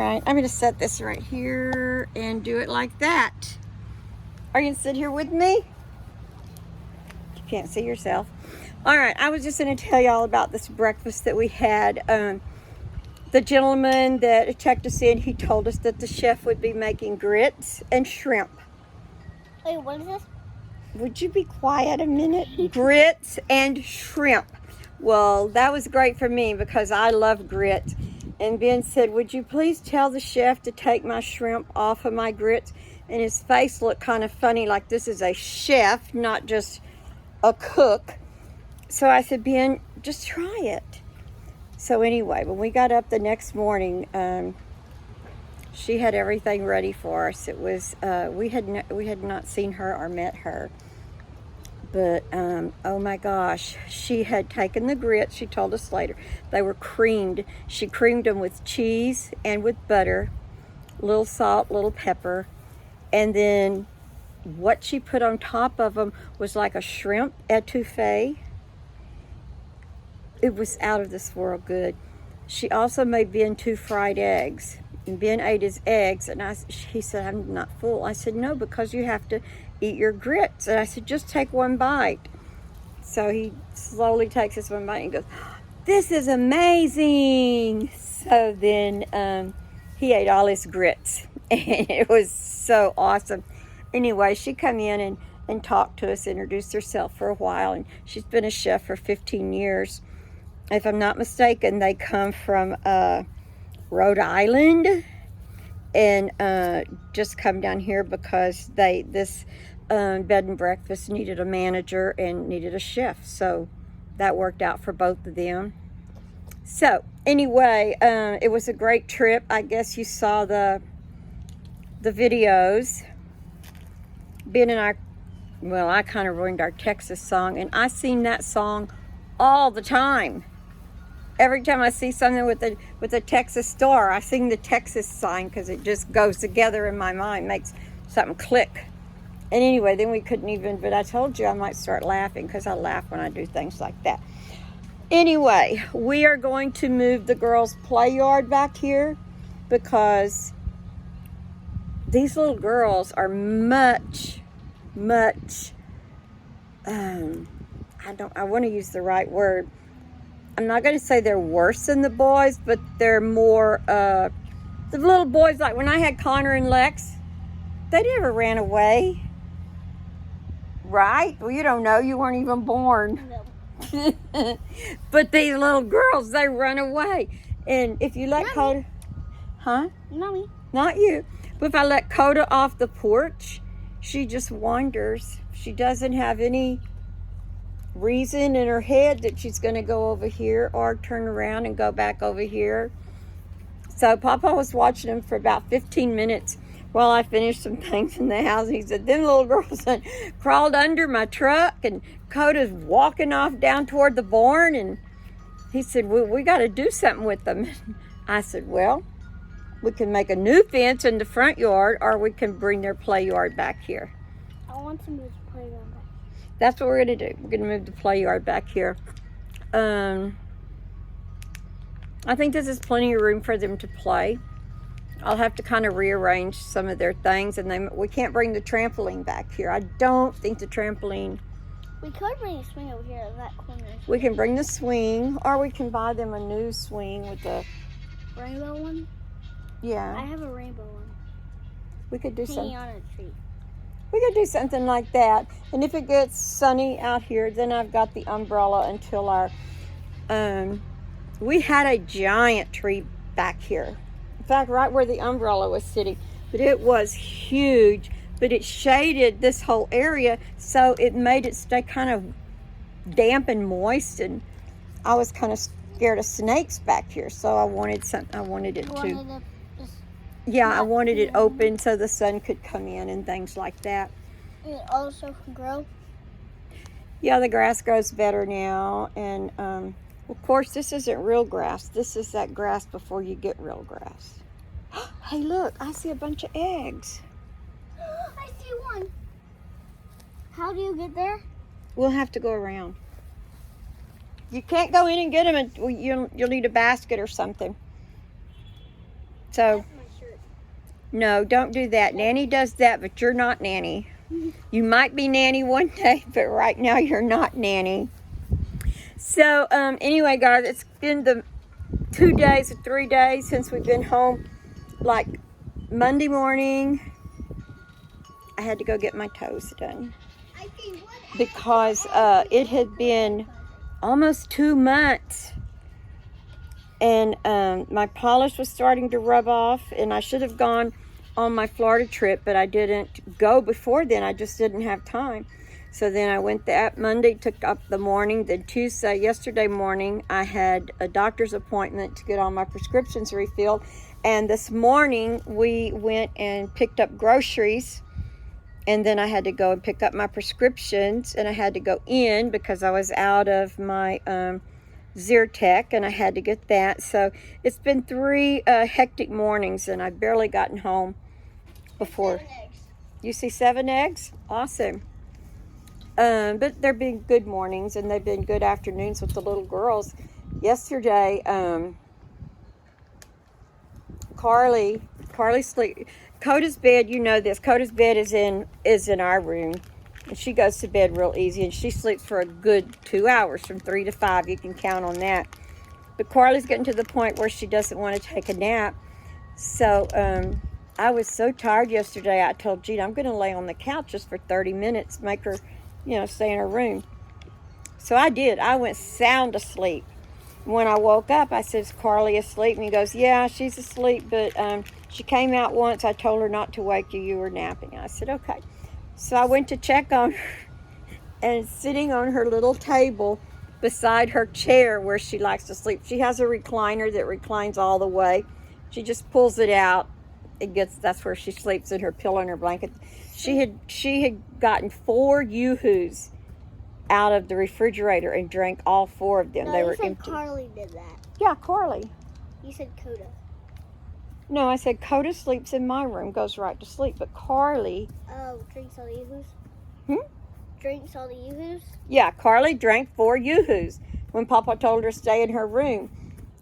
right, I'm gonna set this right here and do it like that. Are you gonna sit here with me? You can't see yourself. All right, I was just gonna tell y'all about this breakfast that we had. The gentleman that checked us in, he told us that the chef would be making grits and shrimp. Wait, what is this? Would you be quiet a minute? Grits and shrimp. Well, that was great for me because I love grits. And Ben said, would you please tell the chef to take my shrimp off of my grits? And his face looked kind of funny, like this is a chef, not just a cook. So I said, Ben, just try it. So anyway, when we got up the next morning, she had everything ready for us. It was we had not seen her or met her, but oh my gosh, she had taken the grits. She told us later they were creamed. She creamed them with cheese and with butter, little salt, little pepper, and then what she put on top of them was like a shrimp etouffee. It was out of this world good. She also made Ben 2 fried eggs. And Ben ate his eggs, and he said, I'm not full. I said, no, because you have to eat your grits. And I said, just take one bite. So he slowly takes this one bite and goes, this is amazing. So then he ate all his grits, and it was so awesome. Anyway, she come in and talked to us, introduced herself for a while, and she's been a chef for 15 years. If I'm not mistaken, they come from Rhode Island and just come down here because this bed and breakfast needed a manager and needed a chef. So that worked out for both of them. So anyway, it was a great trip. I guess you saw the videos. Ben and I kind of ruined our Texas song, and I sing that song all the time. Every time I see something with a Texas star, I sing the Texas sign because it just goes together in my mind, makes something click. And anyway, then we couldn't even, but I told you I might start laughing because I laugh when I do things like that. Anyway, we are going to move the girls' play yard back here because these little girls are much, I want to use the right word. I'm not going to say they're worse than the boys, but they're more, the little boys, like when I had Connor and Lex, they never ran away. Right? Well, you don't know. You weren't even born. No. But these little girls, they run away. And if you let Coda... Huh? Not me. Not you. But if I let Coda off the porch, she just wanders. She doesn't have any reason in her head that she's going to go over here or turn around and go back over here. So Papa was watching them for about 15 minutes while I finished some things in the house. He said, them little girls crawled under my truck, and Coda's walking off down toward the barn, and he said, we got to do something with them. I said, well, we can make a new fence in the front yard, or we can bring their play yard back here. I want to move the playground back. That's what we're going to do. We're going to move the play yard back here. I think this is plenty of room for them to play. I'll have to kind of rearrange some of their things, and we can't bring the trampoline back here. I don't think the trampoline... We could bring a swing over here in that corner. We can bring the swing, or we can buy them a new swing with the... Rainbow one? Yeah. I have a rainbow one. We could do hanging on a tree. We could do something like that. And if it gets sunny out here, then I've got the umbrella until our... we had a giant tree back here. In fact, right where the umbrella was sitting. But it was huge. But it shaded this whole area, so it made it stay kind of damp and moist. And I was kind of scared of snakes back here, so I wanted something. I wanted it to... Yeah, I wanted it open so the sun could come in and things like that. It also can grow? Yeah, the grass grows better now. And, of course, this isn't real grass. This is that grass before you get real grass. Hey, look, I see a bunch of eggs. I see one. How do you get there? We'll have to go around. You can't go in and get them. You'll need a basket or something. So... No, don't do that. Nanny does that, but you're not Nanny. You might be Nanny one day, but right now you're not Nanny. So, anyway, guys, it's been the 2 days or 3 days since we've been home. Like, Monday morning, I had to go get my toes done. Because it had been almost 2 months. And my polish was starting to rub off, and I should have gone on my Florida trip, but I didn't go before then. I just didn't have time. So then I went that Monday, took up the morning. Then Tuesday, yesterday morning, I had a doctor's appointment to get all my prescriptions refilled. And this morning, we went and picked up groceries. And then I had to go and pick up my prescriptions, and I had to go in because I was out of my Zyrtec, and I had to get that. So it's been 3 hectic mornings, and I've barely gotten home before. 7 eggs. You see 7 eggs? Awesome. But they've been good mornings, and they've been good afternoons with the little girls. Yesterday, Carly sleep. Coda's bed, you know this. Coda's bed is in our room. And she goes to bed real easy, and she sleeps for a good 2 hours, from 3 to 5. You can count on that. But Carly's getting to the point where she doesn't want to take a nap. So I was so tired yesterday, I told Gina, I'm going to lay on the couch just for 30 minutes, make her, stay in her room. So I did. I went sound asleep. When I woke up, I said, is Carly asleep? And he goes, yeah, she's asleep, but she came out once. I told her not to wake you. You were napping. I said, okay. So I went to check on her, and sitting on her little table beside her chair where she likes to sleep. She has a recliner that reclines all the way. She just pulls it out. That's where she sleeps, in her pillow and her blanket. She had gotten 4 Yoo-hoos out of the refrigerator and drank all 4 of them. No, they were you said empty. Carly did that. Yeah, Carly. You said Coda. No, I said Coda sleeps in my room, goes right to sleep. But Carly... Oh, drinks all the Yoo-hoos? Drinks all the Yoo-hoos? Yeah, Carly drank 4 Yoo-hoos when Papa told her to stay in her room.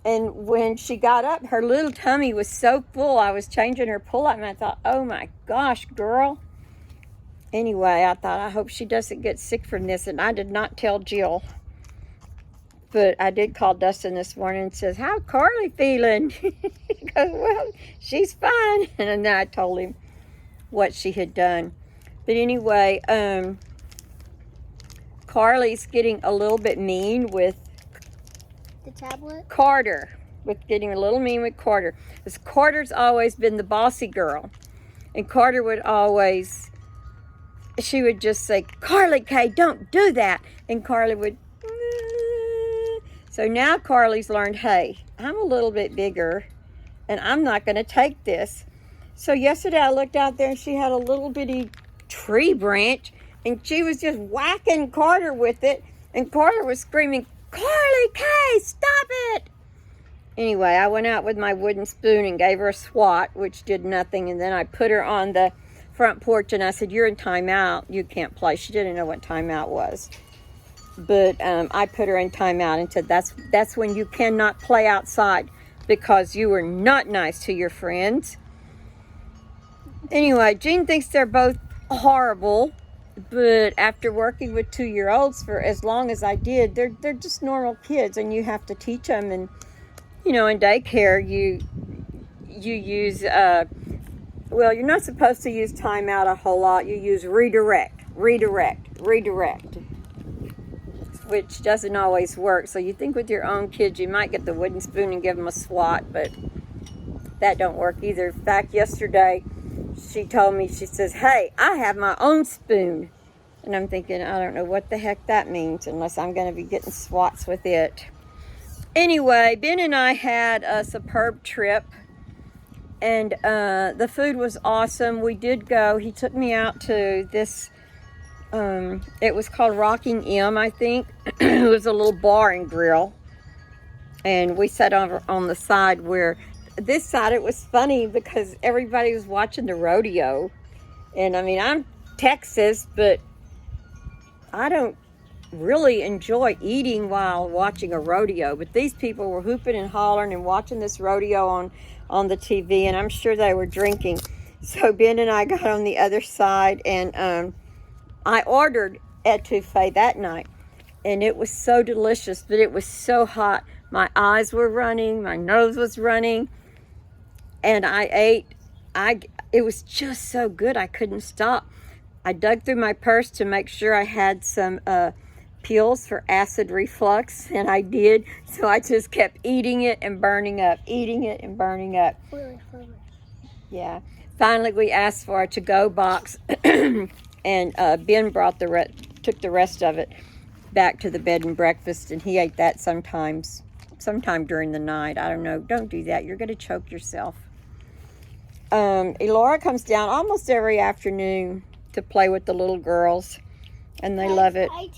And when she got up, her little tummy was so full. I was changing her pull-up, and I thought, oh my gosh, girl. Anyway, I thought, I hope she doesn't get sick from this. And I did not tell Jill. But I did call Dustin this morning and says, how's Carly feeling? He goes, well, she's fine. And then I told him what she had done. But anyway, Carly's getting a little bit mean with The tablet? Carter. Getting a little mean with Carter. Because Carter's always been the bossy girl. And Carter would always, she would just say, Carly Kay, don't do that. And Carly would, So now Carly's learned, hey, I'm a little bit bigger, and I'm not going to take this. So yesterday I looked out there, and she had a little bitty tree branch, and she was just whacking Carter with it, and Carter was screaming, Carly Kay, stop it! Anyway, I went out with my wooden spoon and gave her a swat, which did nothing, and then I put her on the front porch, and I said, you're in timeout. You can't play. She didn't know what timeout was. But I put her in timeout and said, that's when you cannot play outside because you were not nice to your friends. Anyway, Jean thinks they're both horrible, but after working with 2-year-olds for as long as I did, they're just normal kids, and you have to teach them. And in daycare, you use well, you're not supposed to use timeout a whole lot. You use redirect, which doesn't always work. So you think with your own kids, you might get the wooden spoon and give them a swat, but that don't work either. In fact, yesterday, she told me, she says, hey, I have my own spoon. And I'm thinking, I don't know what the heck that means unless I'm going to be getting swats with it. Anyway, Ben and I had a superb trip, and the food was awesome. We did go, he took me out to this, it was called Rocking M, I think. It was a little bar and grill. And we sat on the side where, this side, it was funny because everybody was watching the rodeo. And I mean, I'm Texas, but I don't really enjoy eating while watching a rodeo. But these people were hooping and hollering and watching this rodeo on the TV, and I'm sure they were drinking. So Ben and I got on the other side, and I ordered etouffee that night. And it was so delicious, but it was so hot. My eyes were running, my nose was running, and I ate. It was just so good, I couldn't stop. I dug through my purse to make sure I had some pills for acid reflux, and I did. So I just kept eating it and burning up, eating it and burning up. Yeah. Finally, we asked for a to-go box, and Ben brought took the rest of it back to the bed and breakfast, and he ate that sometime during the night. I don't know. Don't do that. You're going to choke yourself. Elora comes down almost every afternoon to play with the little girls, and they love it. I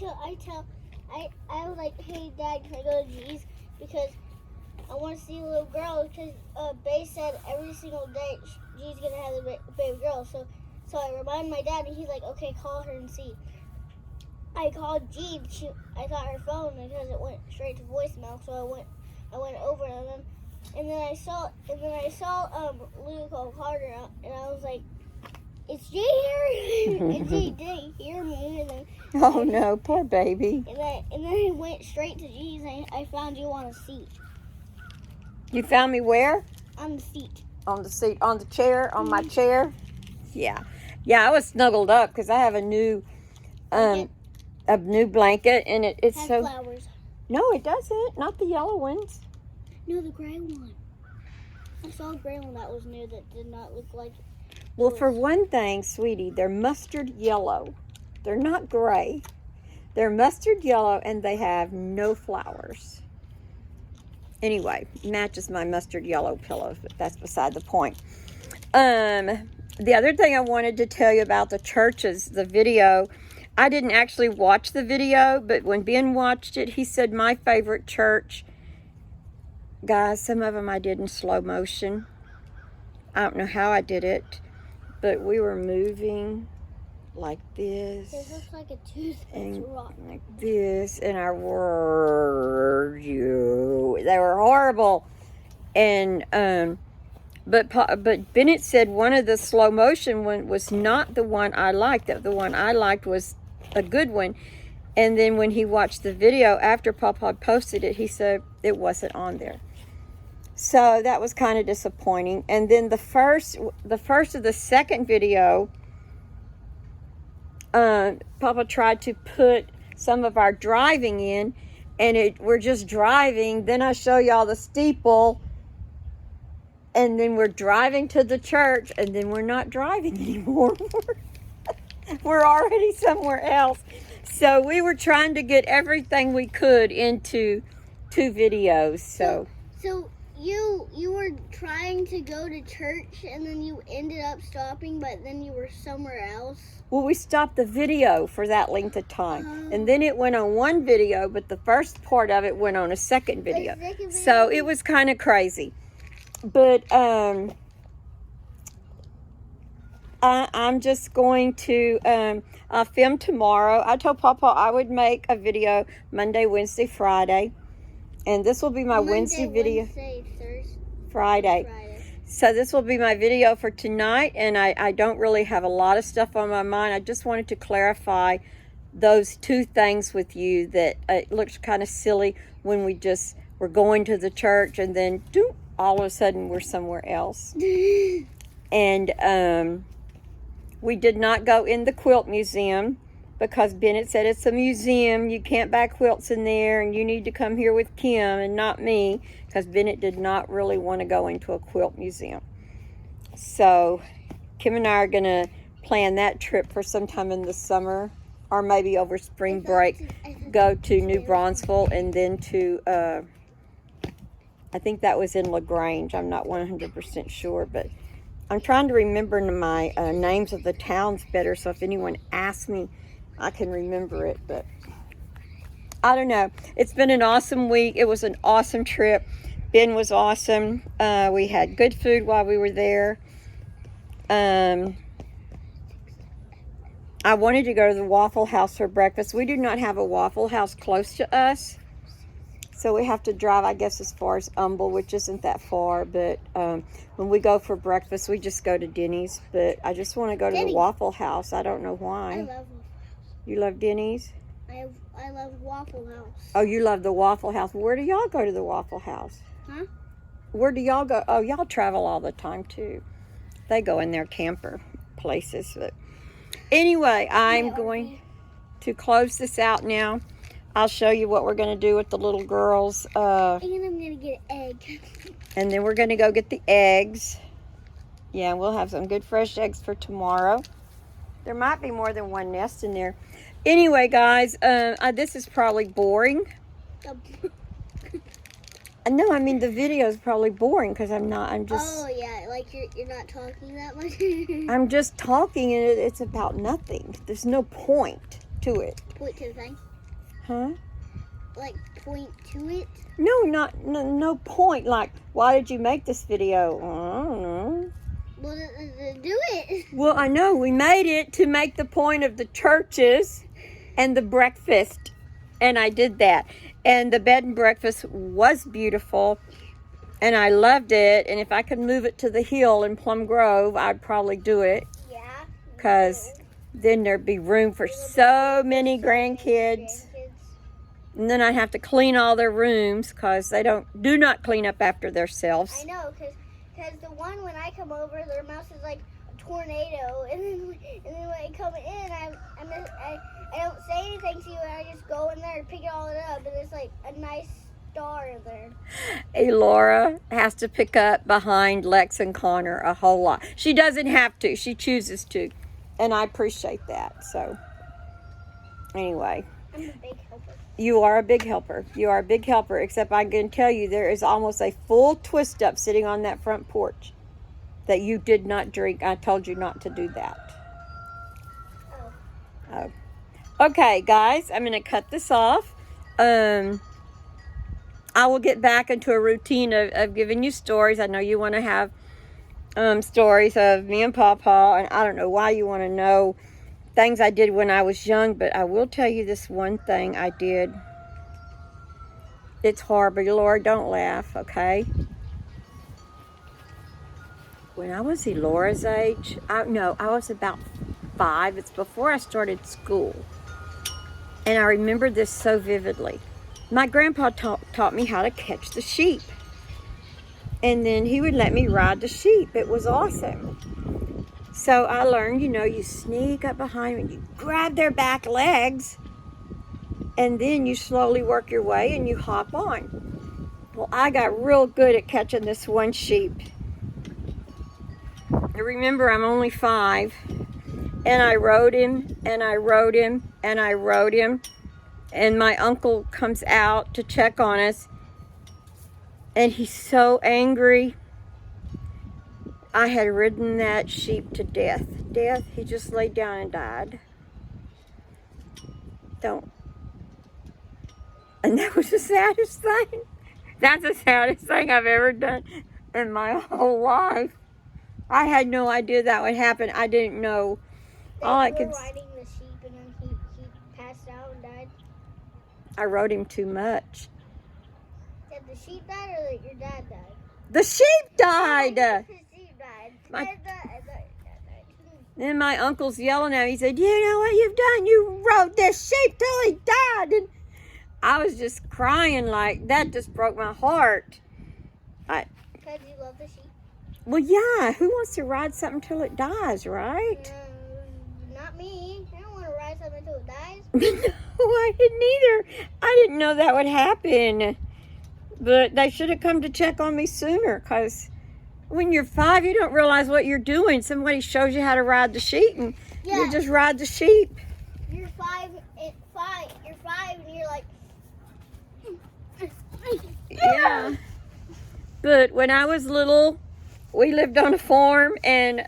was like, hey Dad, can I go to G's because I want to see a little girl, because Bay said every single day G's gonna have a baby girl. So I reminded my dad, and he's like, okay, call her and see. I called G. I got her phone because it went straight to voicemail. So I went over and then I saw Luke call Carter out, and I was like, "It's G here." And G didn't hear me. And then, oh no, poor baby. And then I went straight to G's, and I found you on a seat. You found me where? On the seat. On the seat, on the chair, on my chair. Yeah, I was snuggled up because I have a new blanket, and it's Has so. flowers. No, it doesn't. Not the yellow ones. No, the gray one. I saw a gray one that was new that did not look like it. Well, for one thing, sweetie, they're mustard yellow. They're not gray. They're mustard yellow, and they have no flowers. Anyway, matches my mustard yellow pillows, but that's beside the point. The other thing I wanted to tell you about the churches, the video. I didn't actually watch the video, but when Ben watched it, he said my favorite church. Guys, some of them I did in slow motion. I don't know how I did it, but we were moving like this. This looks like a tooth and rock. like this, and I were you. They were horrible, and but Bennett said one of the slow motion one was not the one I liked. That the one I liked was a good one. And then when he watched the video after Papa posted it, he said it wasn't on there. So that was kind of disappointing. And then the first of the second video, Papa tried to put some of our driving in, and we're just driving. Then I show y'all the steeple, and then we're driving to the church, and then we're not driving anymore. We're already somewhere else. So we were trying to get everything we could into 2 videos. So you were trying to go to church, and then you ended up stopping, but then you were somewhere else. Well, we stopped the video for that length of time, and then it went on one video, but the first part of it went on a second video. So it was kind of crazy. But I'm just going to film tomorrow. I told Papa I would make a video Monday, Wednesday, Friday. And this will be my Wednesday video. Wednesday, Thursday, Friday. So this will be my video for tonight. And I don't really have a lot of stuff on my mind. I just wanted to clarify those 2 things with you that it looks kind of silly when we're going to the church and then all of a sudden we're somewhere else. And we did not go in the quilt museum because Bennett said it's a museum. You can't buy quilts in there, and you need to come here with Kim and not me, because Bennett did not really want to go into a quilt museum. So Kim and I are going to plan that trip for sometime in the summer, or maybe over spring break, go to New Braunfels and then to, I think that was in LaGrange. I'm not 100% sure, but I'm trying to remember my names of the towns better, so if anyone asks me, I can remember it. But I don't know. It's been an awesome week. It was an awesome trip. Ben was awesome. We had good food while we were there. I wanted to go to the Waffle House for breakfast. We do not have a Waffle House close to us. So we have to drive, I guess, as far as Humble, which isn't that far. But when we go for breakfast, we just go to Denny's. But I just want to go to the Waffle House. I don't know why. I love Waffle House. You love Denny's? I love Waffle House. Oh, you love the Waffle House. Where do y'all go to the Waffle House? Huh? Where do y'all go? Oh, y'all travel all the time, too. They go in their camper places. But anyway, I'm going to close this out now. I'll show you what we're going to do with the little girls. And I'm going to get an egg. And then we're going to go get the eggs. Yeah, we'll have some good fresh eggs for tomorrow. There might be more than one nest in there. Anyway, guys, this is probably boring. No, I mean the video is probably boring because I'm just... Oh, yeah, like you're not talking that much? I'm just talking and it's about nothing. There's no point to it. Point to the thing? Huh? Like, point to it? No point. Like, why did you make this video? I don't know. Well, do it. Well, I know. We made it to make the point of the churches and the breakfast. And I did that. And the bed and breakfast was beautiful. And I loved it. And if I could move it to the hill in Plum Grove, I'd probably do it. Yeah. Because then there'd be room for so many grandkids. And then I'd have to clean all their rooms because they do not clean up after themselves. I know, because the one when I come over, their mouse is like a tornado. And then when I come in, I don't say anything to you, and I just go in there and pick it all up, and it's like a nice star in there. Hey, Laura has to pick up behind Lex and Connor a whole lot. She doesn't have to. She chooses to. And I appreciate that. So, anyway. I'm a big helper. You are a big helper. You are a big helper, except I can tell you there is almost a full twist up sitting on that front porch that you did not drink. I told you not to do that. Oh. Okay, guys, I'm going to cut this off. I will get back into a routine of giving you stories. I know you want to have stories of me and Pawpaw, and I don't know why you want to know things I did when I was young, but I will tell you this one thing I did. It's horrible. Laura, don't laugh, okay? When I was Laura's age, I was about 5. It's before I started school. And I remember this so vividly. My grandpa taught me how to catch the sheep. And then he would let me ride the sheep. It was awesome. So I learned, you sneak up behind them and you grab their back legs. And then you slowly work your way and you hop on. Well, I got real good at catching this one sheep. I remember I'm only 5. And I rode him, and I rode him, and I rode him. And my uncle comes out to check on us. And he's so angry. I had ridden that sheep to death. He just laid down and died. And that was the saddest thing. That's the saddest thing I've ever done in my whole life. I had no idea that would happen. I didn't know. All I could... riding the sheep and then he passed out and died? I rode him too much. Did the sheep die or your dad died? The sheep died! The sheep died. Then my uncle's yelling at me. He said, you know what you've done? You rode this sheep till he died. And I was just crying like, that just broke my heart. Because you love the sheep? Well, yeah. Who wants to ride something till it dies, right? Not me. I don't want to ride something until it dies. No, I didn't either. I didn't know that would happen. But they should have come to check on me sooner, because when you're 5, you don't realize what you're doing. Somebody shows you how to ride the sheep, and you just ride the sheep. You're 5, and you're like... Yeah. But when I was little, we lived on a farm, and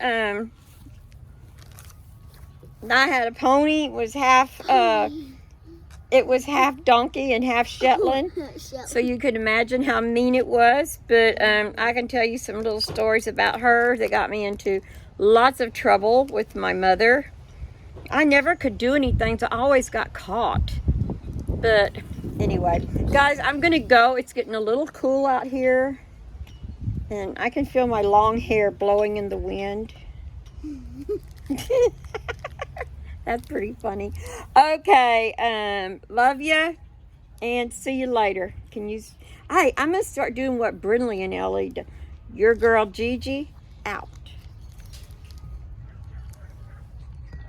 I had a pony. It was half donkey and half Shetland. So you could imagine how mean it was. But I can tell you some little stories about her that got me into lots of trouble with my mother. I never could do anything, so I always got caught. But Anyway, guys, I'm going to go. It's getting a little cool out here. And I can feel my long hair blowing in the wind. That's pretty funny. Okay, love ya. And see you later. Hey, I'm going to start doing what Brinley and Ellie do. Your girl, GiGi, out.